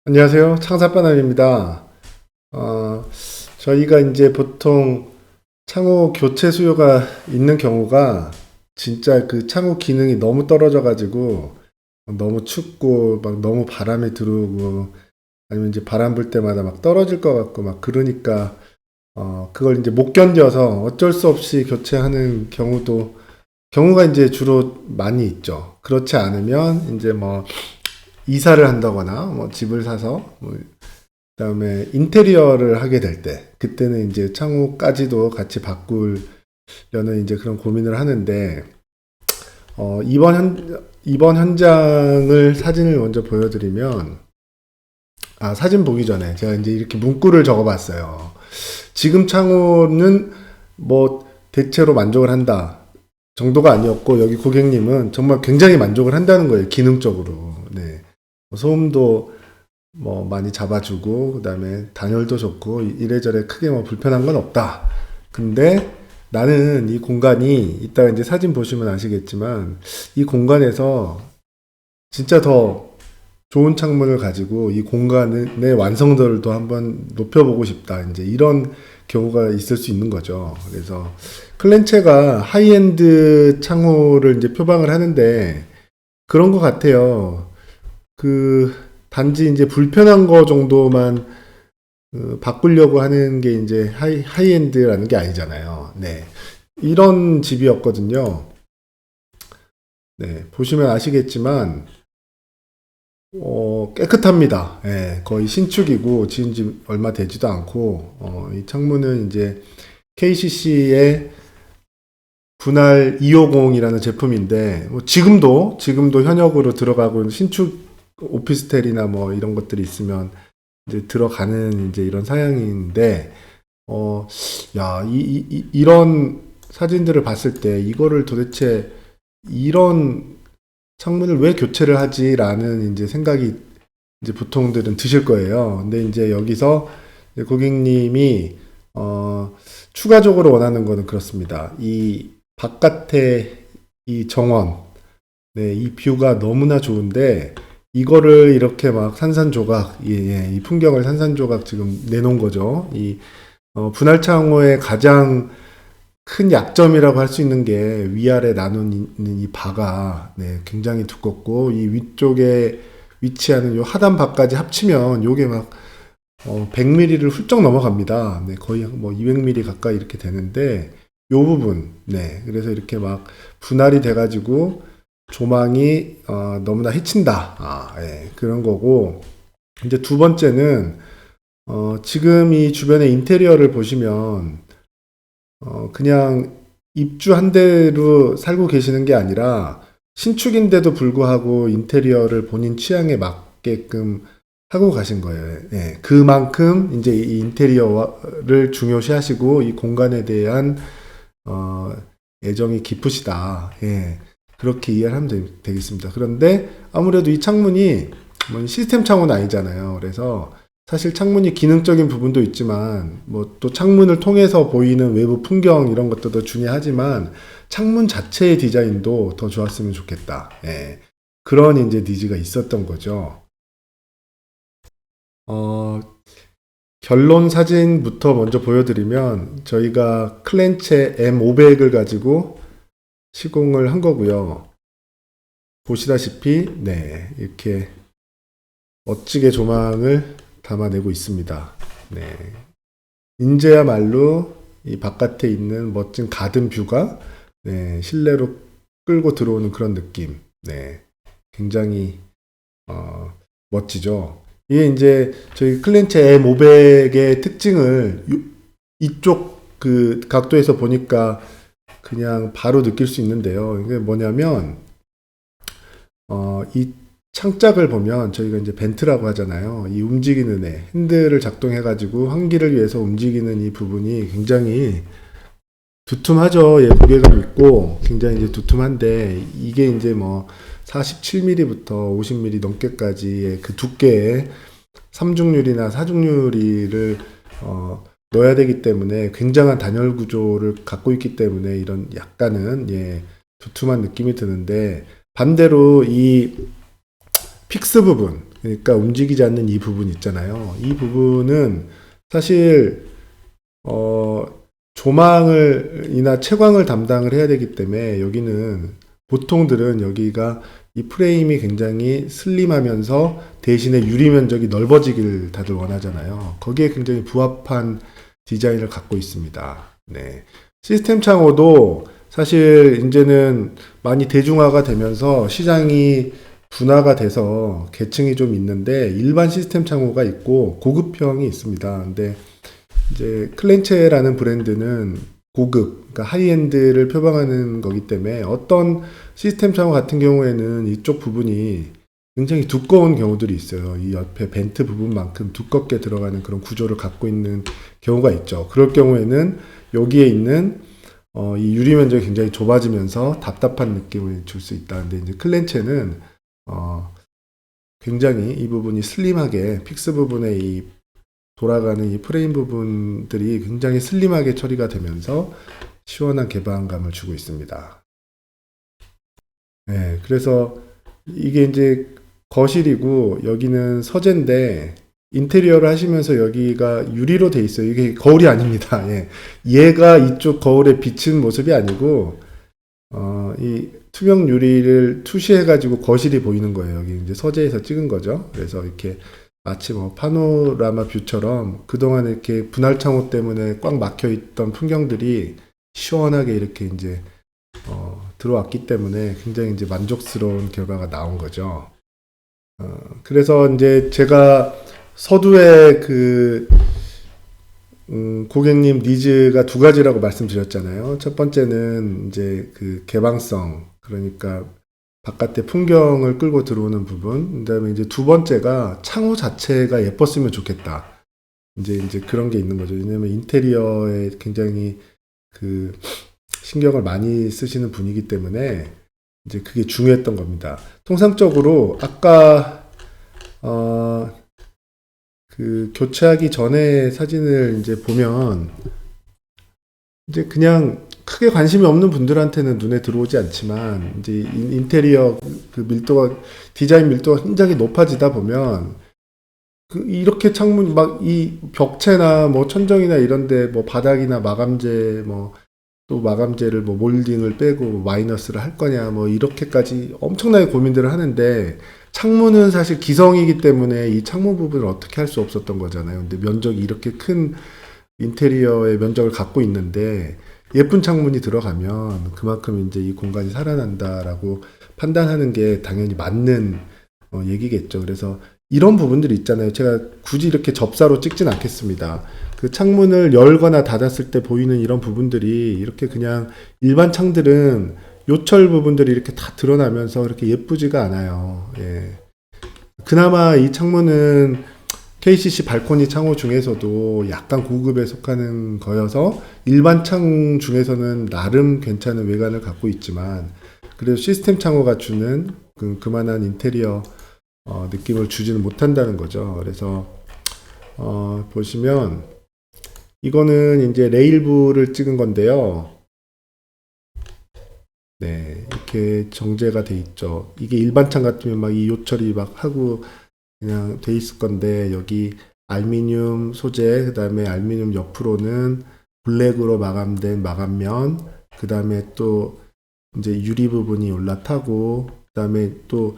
안녕하세요. 창사바람입니다. 어, 저희가 이제 보통 창호 교체 수요가 있는 경우가 진짜 그 창호 기능이 너무 떨어져가지고 너무 춥고 막 너무 바람이 들어오고 아니면 이제 바람 불 때마다 막 떨어질 것 같고 막 그러니까 그걸 이제 못 견뎌서 어쩔 수 없이 교체하는 경우가 이제 주로 많이 있죠. 그렇지 않으면 이제 뭐 이사를 한다거나 뭐 집을 사서 뭐 그다음에 인테리어를 하게 될 때 그때는 이제 창호까지도 같이 바꾸려는 이제 그런 고민을 하는데 이번 현장을 사진을 먼저 보여드리면 사진 보기 전에 제가 이제 이렇게 문구를 적어봤어요. 지금 창호는 뭐 대체로 만족을 한다 정도가 아니었고 여기 고객님은 정말 굉장히 만족을 한다는 거예요. 기능적으로. 네. 소음도 뭐 많이 잡아주고 그다음에 단열도 좋고 이래저래 크게 뭐 불편한 건 없다. 근데 나는 이 공간이 이따가 이제 사진 보시면 아시겠지만 이 공간에서 진짜 더 좋은 창문을 가지고 이 공간의 완성도를 또 한번 높여보고 싶다. 이제 이런 경우가 있을 수 있는 거죠. 그래서 클렌체가 하이엔드 창호를 이제 표방을 하는데 그런 것 같아요. 그 단지 이제 불편한 거 정도만 바꾸려고 하는 게 이제 하이엔드라는 게 아니잖아요. 네. 이런 집이었거든요. 네. 보시면 아시겠지만 깨끗합니다. 예, 거의 신축이고 지은 지 얼마 되지도 않고 이 창문은 이제 KCC의 분할 250이라는 제품인데 뭐 지금도 현역으로 들어가고 있는 신축 오피스텔이나 뭐 이런 것들이 있으면 이제 들어가는 이제 이런 사양인데 야, 이런 사진들을 봤을 때 이거를 도대체 이런 창문을 왜 교체를 하지라는 이제 생각이 이제 보통들은 드실 거예요. 근데 이제 여기서 이제 고객님이 추가적으로 원하는 거는 그렇습니다. 이 바깥에 이 정원, 네, 이 뷰가 너무나 좋은데 이거를 이렇게 막 산산조각, 이 풍경을 산산조각 지금 내놓은 거죠. 이 분할 창호의 가장 큰 약점이라고 할 수 있는 게 위아래 나누는 이 바가 네, 굉장히 두껍고 이 위쪽에 위치하는 요 하단 바까지 합치면 요게 막 100mm를 훌쩍 넘어갑니다. 네, 거의 뭐 200mm 가까이 이렇게 되는데 요 부분, 네, 그래서 이렇게 막 분할이 돼가지고 조망이 너무나 해친다. 예, 그런 거고 이제 두 번째는 지금 이 주변의 인테리어를 보시면 그냥 입주한 대로 살고 계시는 게 아니라 신축인데도 불구하고 인테리어를 본인 취향에 맞게끔 하고 가신 거예요. 예, 그만큼 이제 이 인테리어를 중요시하시고 이 공간에 대한 애정이 깊으시다. 예, 그렇게 이해를 하면 되겠습니다. 그런데 아무래도 이 창문이 뭐 시스템 창문은 아니잖아요. 그래서 사실 창문이 기능적인 부분도 있지만 뭐 또 창문을 통해서 보이는 외부 풍경 이런 것들도 중요하지만 창문 자체의 디자인도 더 좋았으면 좋겠다. 예. 그런 이제 니즈가 있었던 거죠. 어, 결론 사진부터 먼저 보여드리면 저희가 클렌체 M500을 가지고 시공을 한 거고요. 보시다시피 네, 이렇게 멋지게 조망을 담아내고 있습니다. 네. 이제야말로 이 바깥에 있는 멋진 가든 뷰가 네, 실내로 끌고 들어오는 그런 느낌. 네. 굉장히 멋지죠. 이게 이제 저희 클렌체 M500의 특징을 이쪽 그 각도에서 보니까 그냥 바로 느낄 수 있는데요. 이게 뭐냐면 이 창짝을 보면 저희가 이제 벤트라고 하잖아요. 이 움직이는 핸들을 작동해 가지고 환기를 위해서 움직이는 이 부분이 굉장히 두툼하죠. 예, 무게감 있고 굉장히 이제 두툼한데 이게 이제 뭐 47mm부터 50mm 넘게까지의 그 두께의 3중유리나 4중유리를 넣어야 되기 때문에 굉장한 단열 구조를 갖고 있기 때문에 이런 약간은 예, 두툼한 느낌이 드는데 반대로 이 픽스 부분, 그러니까 움직이지 않는 이 부분 있잖아요. 이 부분은 사실 조망을이나 채광을 담당을 해야 되기 때문에 여기는 보통들은 여기가 이 프레임이 굉장히 슬림하면서 대신에 유리 면적이 넓어지길 다들 원하잖아요. 거기에 굉장히 부합한 디자인을 갖고 있습니다. 네. 시스템 창호도 사실 이제는 많이 대중화가 되면서 시장이 분화가 돼서 계층이 좀 있는데 일반 시스템 창호가 있고 고급형이 있습니다. 근데 이제 클렌체라는 브랜드는 고급, 그러니까 하이엔드를 표방하는 거기 때문에 어떤 시스템 창호 같은 경우에는 이쪽 부분이 굉장히 두꺼운 경우들이 있어요. 이 옆에 벤트 부분만큼 두껍게 들어가는 그런 구조를 갖고 있는 경우가 있죠. 그럴 경우에는 여기에 있는 이 유리 면적이 굉장히 좁아지면서 답답한 느낌을 줄 수 있다. 근데 이제 클렌체는 굉장히 이 부분이 슬림하게 픽스 부분에 이 돌아가는 이 프레임 부분들이 굉장히 슬림하게 처리가 되면서 시원한 개방감을 주고 있습니다. 네, 그래서 이게 이제 거실이고 여기는 서재인데 인테리어를 하시면서 여기가 유리로 돼 있어요. 이게 거울이 아닙니다. 예. 얘가 이쪽 거울에 비친 모습이 아니고 이 투명 유리를 투시해가지고 거실이 보이는 거예요. 여기 이제 서재에서 찍은 거죠. 그래서 이렇게 마치 뭐 파노라마 뷰처럼 그동안 이렇게 분할 창호 때문에 꽉 막혀 있던 풍경들이 시원하게 이렇게 이제 들어왔기 때문에 굉장히 이제 만족스러운 결과가 나온 거죠. 그래서 이제 제가 서두에 그 고객님 니즈가 두 가지라고 말씀드렸잖아요. 첫 번째는 이제 그 개방성, 그러니까 바깥의 풍경을 끌고 들어오는 부분. 그다음에 이제 두 번째가 창호 자체가 예뻤으면 좋겠다. 이제 그런 게 있는 거죠. 왜냐면 인테리어에 굉장히 그 신경을 많이 쓰시는 분이기 때문에 이제 그게 중요했던 겁니다. 통상적으로 아까 그 교체하기 전에 사진을 이제 보면 이제 그냥 크게 관심이 없는 분들한테는 눈에 들어오지 않지만 이제 인테리어 그 밀도가 디자인 밀도가 굉장히 높아지다 보면 그 이렇게 창문 막 이 벽체나 뭐 천정이나 이런데 뭐 바닥이나 마감재 뭐 또 마감재를 뭐 몰딩을 빼고 마이너스를 할 거냐 뭐 이렇게까지 엄청나게 고민들을 하는데 창문은 사실 기성이기 때문에 이 창문 부분을 어떻게 할 수 없었던 거잖아요. 근데 면적이 이렇게 큰 인테리어의 면적을 갖고 있는데 예쁜 창문이 들어가면 그만큼 이제 이 공간이 살아난다라고 판단하는 게 당연히 맞는 얘기겠죠. 그래서 이런 부분들이 있잖아요. 제가 굳이 이렇게 접사로 찍진 않겠습니다. 그 창문을 열거나 닫았을 때 보이는 이런 부분들이 이렇게 그냥 일반 창들은 요철 부분들이 이렇게 다 드러나면서 그렇게 예쁘지가 않아요. 예. 그나마 이 창문은 KCC 발코니 창호 중에서도 약간 고급에 속하는 거여서 일반 창 중에서는 나름 괜찮은 외관을 갖고 있지만 그래도 시스템 창호가 주는 그만한 인테리어 느낌을 주지는 못한다는 거죠. 그래서 보시면 이거는 이제 레일부를 찍은 건데요. 네, 이렇게 정제가 돼 있죠. 이게 일반 창 같으면 막 이 요철이 막 하고 그냥 돼 있을 건데 여기 알루미늄 소재, 그 다음에 알루미늄 옆으로는 블랙으로 마감된 마감면, 그 다음에 또 이제 유리 부분이 올라타고, 그 다음에 또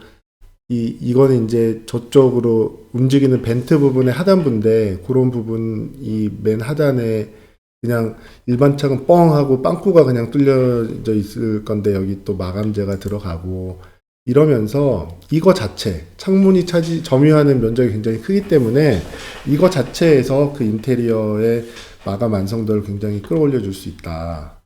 이거는 이제 저쪽으로 움직이는 벤트 부분의 하단부인데 그런 부분 이 맨 하단에 그냥 일반 창은 뻥 하고 빵꾸가 그냥 뚫려져 있을 건데 여기 또 마감재가 들어가고 이러면서 이거 자체 창문이 점유하는 면적이 굉장히 크기 때문에 이거 자체에서 그 인테리어의 마감 완성도를 굉장히 끌어올려 줄 수 있다.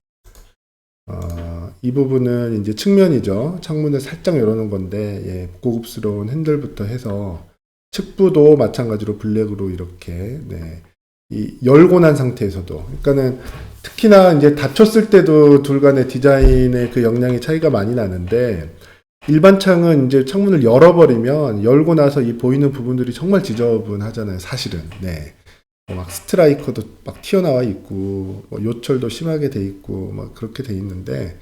이 부분은 이제 측면이죠. 창문을 살짝 열어놓은 건데 예, 고급스러운 핸들부터 해서 측부도 마찬가지로 블랙으로 이렇게 네, 이 열고 난 상태에서도 그러니까는 특히나 이제 닫혔을 때도 둘 간의 디자인의 그 영향이 차이가 많이 나는데 일반 창은 이제 창문을 열어버리면 열고 나서 이 보이는 부분들이 정말 지저분하잖아요. 사실은 네. 막 스트라이커도 막 튀어나와 있고 뭐 요철도 심하게 돼 있고 막 그렇게 돼 있는데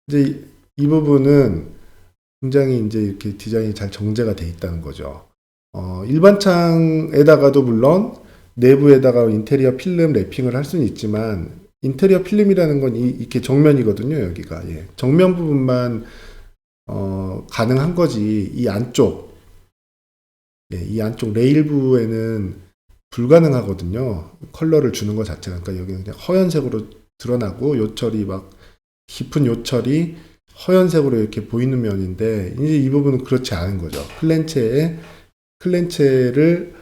이제 이 부분은 굉장히 이제 이렇게 디자인이 잘 정제가 돼 있다는 거죠. 일반 창에다가도 물론 내부에다가 인테리어 필름 랩핑을 할 수는 있지만 인테리어 필름이라는 건 이렇게 정면이거든요. 여기가 정면 부분만 가능한 거지 이 안쪽 이 안쪽 레일부에는 불가능하거든요. 컬러를 주는 것 자체가. 그러니까 여기는 그냥 허연색으로 드러나고 요철이 막 깊은 요철이 허연색으로 이렇게 보이는 면인데 이제 이 부분은 그렇지 않은 거죠. 클렌체를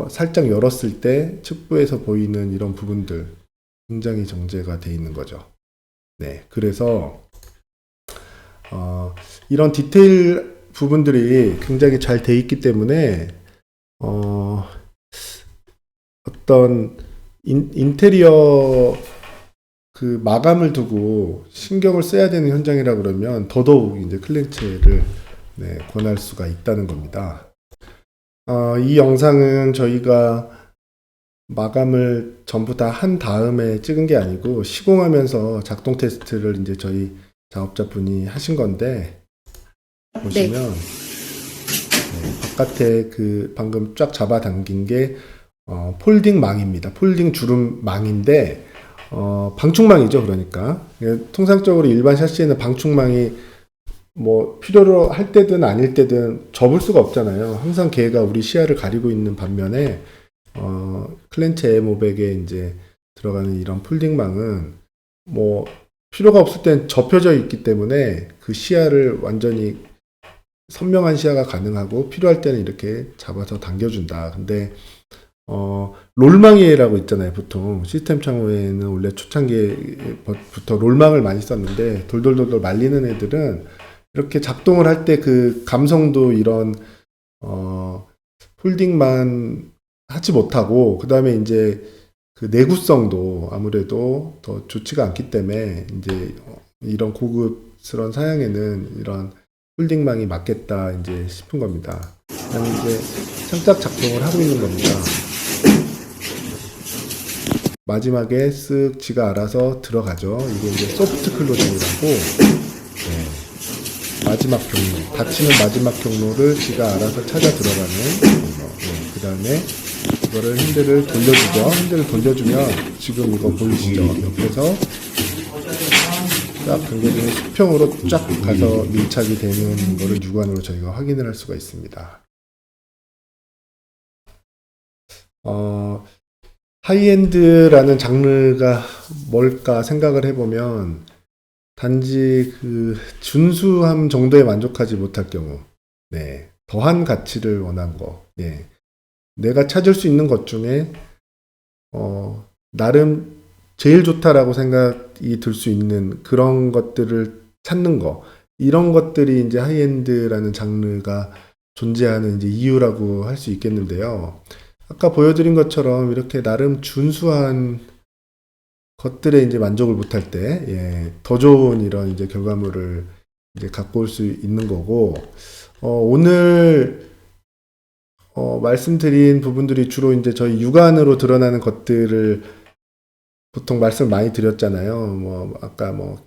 살짝 열었을 때 측부에서 보이는 이런 부분들 굉장히 정제가 돼 있는 거죠. 네, 그래서 이런 디테일 부분들이 굉장히 잘 돼 있기 때문에 어떤 인테리어 그 마감을 두고 신경을 써야 되는 현장이라 그러면 더더욱 이제 클렌체를 권할 수가 있다는 겁니다. 이 영상은 저희가 마감을 전부 다 한 다음에 찍은 게 아니고 시공하면서 작동 테스트를 이제 저희 작업자분이 하신 건데 보시면 바깥에 그 방금 쫙 잡아당긴 게 폴딩 망입니다. 폴딩 주름 망인데 방충망이죠. 그러니까 통상적으로 일반 샤시에는 방충망이 뭐 필요로 할 때든 아닐 때든 접을 수가 없잖아요. 항상 걔가 우리 시야를 가리고 있는 반면에 클렌체 M500에 이제 들어가는 이런 폴딩망은 뭐 필요가 없을 땐 접혀져 있기 때문에 그 시야를 완전히 선명한 시야가 가능하고 필요할 때는 이렇게 잡아서 당겨준다. 근데 롤망이라고 있잖아요. 보통 시스템 창호에는 원래 초창기부터 롤망을 많이 썼는데 돌돌돌돌 말리는 애들은 이렇게 작동을 할 때 그 감성도 이런 폴딩만 하지 못하고 그 다음에 이제 그 내구성도 아무래도 더 좋지가 않기 때문에 이제 이런 고급스러운 사양에는 이런 폴딩망이 맞겠다 이제 싶은 겁니다. 그냥 이제 창작 작동을 하고 있는 겁니다. 마지막에 쓱 지가 알아서 들어가죠. 이게 이제 소프트 클로징이라고 마지막 경로, 닫히는 마지막 경로를 지가 알아서 찾아 들어가는 경로. 그 다음에 이거를 핸들을 돌려주죠. 핸들을 돌려주면 지금 이거 보이시죠? 옆에서 쫙 당겨주면 수평으로 쫙 가서 밀착이 되는 거를 육안으로 저희가 확인을 할 수가 있습니다. 하이엔드라는 장르가 뭘까 생각을 해보면 단지 그 준수함 정도에 만족하지 못할 경우, 더한 가치를 원한 거, 내가 찾을 수 있는 것 중에 나름 제일 좋다라고 생각이 들 수 있는 그런 것들을 찾는 거, 이런 것들이 이제 하이엔드라는 장르가 존재하는 이제 이유라고 할 수 있겠는데요. 아까 보여드린 것처럼 이렇게 나름 준수한 것들에 이제 만족을 못할 때, 더 좋은 이런 이제 결과물을 이제 갖고 올 수 있는 거고, 오늘 말씀드린 부분들이 주로 이제 저희 육안으로 드러나는 것들을 보통 말씀 많이 드렸잖아요. 뭐 아까 뭐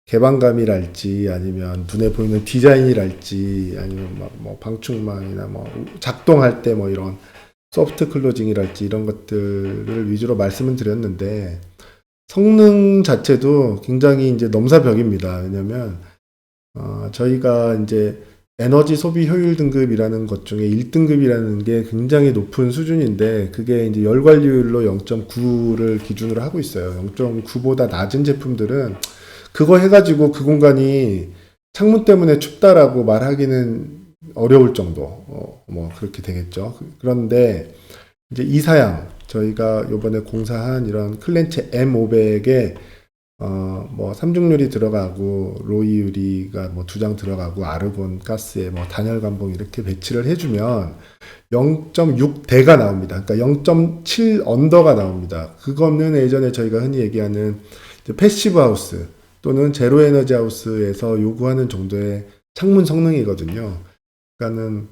개방감이랄지 아니면 눈에 보이는 디자인이랄지 아니면 뭐 방충망이나 뭐 작동할 때 뭐 이런 소프트 클로징이랄지 이런 것들을 위주로 말씀을 드렸는데 성능 자체도 굉장히 이제 넘사벽입니다. 왜냐면 저희가 이제 에너지 소비 효율 등급이라는 것 중에 1등급이라는 게 굉장히 높은 수준인데 그게 이제 열관리율로 0.9를 기준으로 하고 있어요. 0.9보다 낮은 제품들은 그거 해가지고 그 공간이 창문 때문에 춥다라고 말하기는 어려울 정도 뭐 그렇게 되겠죠. 그런데 이제 이사양 저희가 이번에 공사한 이런 클렌체 M500에 뭐 삼중유리 들어가고 로이 유리가 뭐 2장 들어가고 아르곤 가스에 뭐 단열 감봉 이렇게 배치를 해주면 0.6대가 나옵니다. 그러니까 0.7 언더가 나옵니다. 그거는 예전에 저희가 흔히 얘기하는 패시브 하우스 또는 제로 에너지 하우스에서 요구하는 정도의 창문 성능이거든요. 그러니까는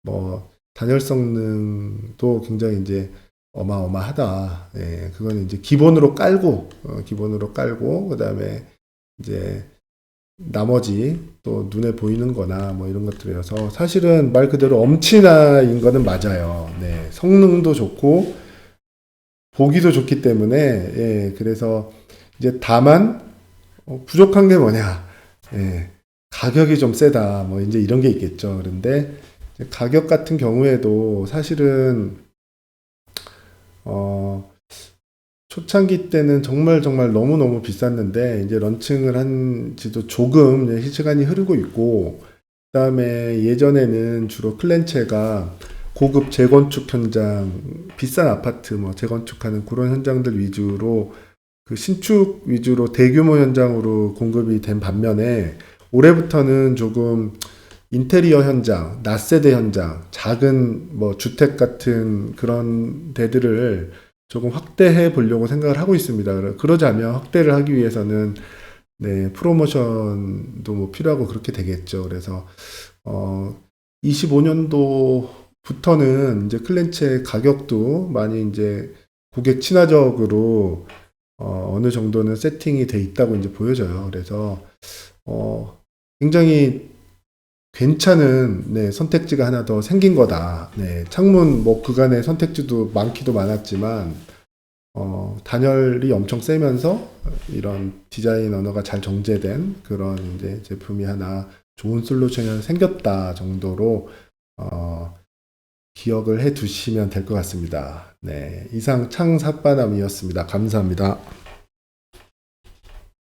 뭐 단열 성능도 굉장히 이제 어마어마하다. 그거는 이제 기본으로 깔고, 그 다음에 이제 뭐, 단열 성능도 굉장히 이제 어마어마하다. 그거는 이제 기본으로 깔고, 그 다음에 이제 뭐, 나머지 또 눈에 보이는 거나 뭐 이런 것들이어서 사실은 말 그대로 엄친아인 거는 맞아요. 네. 성능도 좋고 보기도 좋기 때문에 예, 그래서 이제 다만 부족한 게 뭐냐? 예, 가격이 좀 세다. 뭐 이제 이런 게 있겠죠. 그런데 이제 가격 같은 경우에도 사실은 어, 초창기 때는 정말 정말 너무너무 비쌌는데 이제 런칭을 한 지도 조금 이제 시간이 흐르고 있고 그다음에 예전에는 주로 클렌체가 고급 재건축 현장, 비싼 아파트 뭐 재건축하는 그런 현장들 위주로 그 신축 위주로 대규모 현장으로 공급이 된 반면에 올해부터는 조금 인테리어 현장, 낯세대 현장, 작은 뭐 주택 같은 그런 데들을 조금 확대해 보려고 생각을 하고 있습니다. 그러자면 확대를 하기 위해서는 네, 프로모션도 뭐 필요하고 그렇게 되겠죠. 그래서 25년도부터는 이제 클렌체 가격도 많이 이제 고객 친화적으로 어느 정도는 세팅이 돼 있다고 이제 보여져요. 그래서 굉장히 괜찮은 네, 선택지가 하나 더 생긴 거다. 네, 창문 뭐 그간의 선택지도 많기도 많았지만 단열이 엄청 세면서 이런 디자인 언어가 잘 정제된 그런 이제 제품이 하나 좋은 솔루션이 하나 생겼다 정도로 기억을 해 두시면 될 것 같습니다. 네, 이상 창사빠남이었습니다. 감사합니다.